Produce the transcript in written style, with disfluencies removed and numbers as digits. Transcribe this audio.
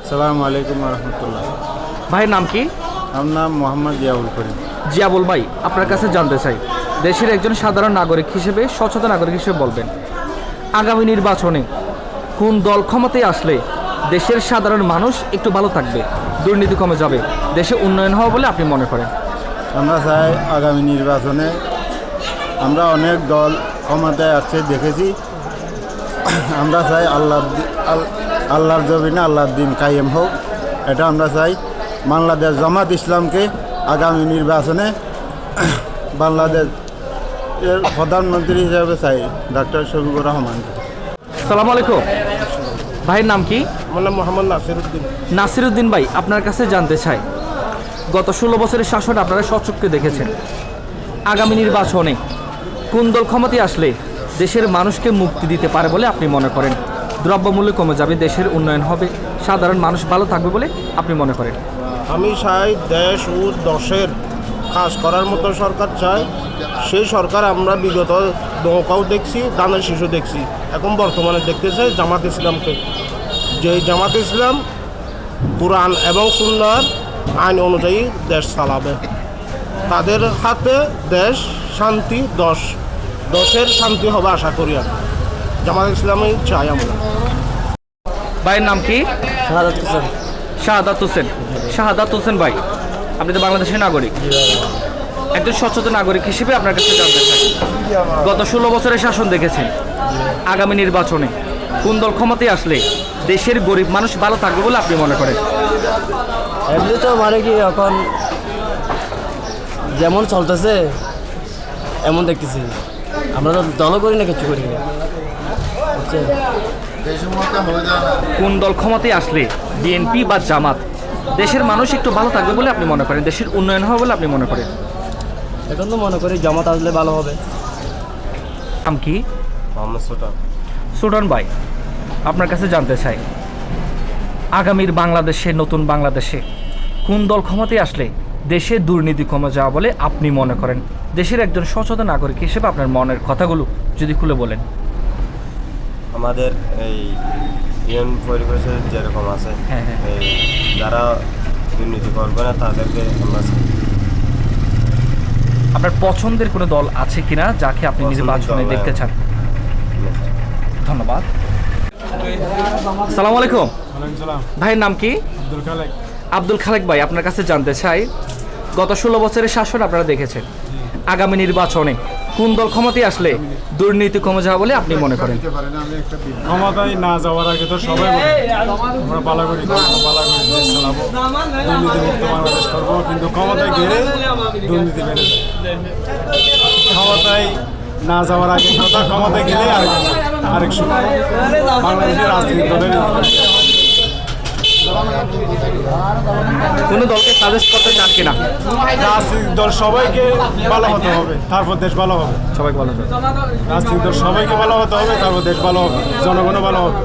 সালামু আলাইকুম রহমতুল্লাহ। ভাইয়ের নাম কি? আমার নাম মোহাম্মদ জিয়াউল করিম। জিয়াবুল ভাই, আপনার কাছে জানতে চাই, দেশের একজন সাধারণ নাগরিক হিসেবে, সচেতন নাগরিক হিসেবে বলবেন, আগামী নির্বাচনে কোন দল ক্ষমতায় আসলে দেশের সাধারণ মানুষ একটু ভালো থাকবে, দুর্নীতি কমে যাবে, দেশে উন্নয়ন হবে বলে আপনি মনে করেন? আমরা চাই আগামী নির্বাচনে আমরা অনেক দল ক্ষমতায় আসছে দেখেছি। আমরা চাই আল্লাহর জমিনে আল্লাহর দিন কায়েম হোক, এটা আমরা চাই। বাংলাদেশ জামাত ইসলামকে আগামী নির্বাচনে বাংলাদেশ এর প্রধানমন্ত্রী হিসেবে চাই ডক্টর শফিকুর রহমান। সালাম আলাইকুম। ভাইয়ের নাম কি? আমার নাম মোহাম্মদ নাসিরউদ্দিন। নাসিরউদ্দিন ভাই, আপনার কাছে জানতে চাই, গত 16 বছরের শাসন আপনারা স্বচক্ষে দেখেছেন, আগামী নির্বাচনে কোন দল ক্ষমতায় আসলে দেশের মানুষকে মুক্তি দিতে পারে বলে আপনি মনে করেন? দ্রব্যমূল্য কমে যাবে, দেশের উন্নয়ন হবে, সাধারণ মানুষ ভালো থাকবে বলে আপনি মনে করেন? আমি চাই দেশ ও দশের কাজ করার মতো সরকার চাই। সেই সরকার আমরা বিগত নৌকাও দেখছি, দানের শিশু দেখছি, এখন বর্তমানে দেখতে চাই জামাত ইসলামকে। যে জামাত ইসলাম কোরআন এবং সুন্নাহর আইন অনুযায়ী দেশ চালাবে, তাদের হাতে দেশ শান্তি, দশের শান্তি হবে আশা করি। আর জামাত ইসলামই চাই আমরা। ভাইয়ের নাম কি? শাহাদাত হোসেন। শাহাদাত হোসেন ভাই, আপনি তো বাংলাদেশের নাগরিক, একজন সচেতন নাগরিক হিসেবে আপনার কাছে জানতে চাই, গত 16 বছরের শাসন দেখেছেন, আগামী নির্বাচনে কোন দল ক্ষমতায় আসলে দেশের গরিব মানুষ ভালো থাকবে বলে আপনি মনে করেন? এমনি তো মানে কি এখন যেমন চলতেছে এমন দেখতেছি, আমরা তো দলও করি না, কিছু করি না। কোন দল ক্ষমতায় আসলে, বিএনপি বা জামাত, দেশের মানুষ একটু ভালো থাকবে বলে আপনি মনে করেন, দেশের উন্নয়ন হবে বলে আপনি মনে করেন? এখন তো মনে করি জামাত আসলে ভালো হবে। নাম কি? মোহাম্মদ সুলতান। সুলতান ভাই, আপনার কাছে জানতে চাই, আগামীর বাংলাদেশে, নতুন বাংলাদেশে কোন দল ক্ষমতায় আসলে দেশে দুর্নীতি কমে যাওয়া বলে আপনি মনে করেন? দেশের একজন সচেতন নাগরিক হিসেবে আপনার মনের কথাগুলো যদি খুলে বলেন। আমাদের এই ইউনিয়ন পরিবেশে যেরকম আছে, হ্যাঁ, হ্যাঁ। এই যারা দুর্নীতি করবে না তাদেরকে আমরা আপনার পছন্দের কোনো দল আছে কিনা যাকে আপনি নির্বাচনে দেখতে চান? ধন্যবাদ। সালাম আলাইকুম। ভাইয়ের নাম কি? আব্দুল খালেক। আব্দুল খালেক ভাই, আপনার কাছে জানতে চাই, গত 16 বছরের শাসন আপনারা দেখেছেন, আগামী নির্বাচনে কোন দল ক্ষমতায় আসলে দুর্নীতি কমে যাওয়া বলে আপনি মনে করেন? ক্ষমতায় না যাওয়ার আগে তো সবাই বলে আমরা পালা করি দেশ চালাবো, দুর্নীতি মুক্ত বাংলাদেশ করবো, কিন্তু ক্ষমতায় গেলে দুর্নীতি বেড়ে যায়। ক্ষমতায় না যাওয়ার আগে কথা, ক্ষমতায় গেলে আরেক সময় বাংলাদেশের রাজনীতি দলের কোনো দলকে সাজেস্ট করতে চান কিনা? রাজনৈতিক দল সবাইকে ভালো হতে হবে, তারপর দেশ ভালো হবে। সবাই ভালো থাকবে। রাজনৈতিক দল সবাইকে ভালো হতে হবে, তারপর দেশ ভালো হবে, জনগণও ভালো হবে।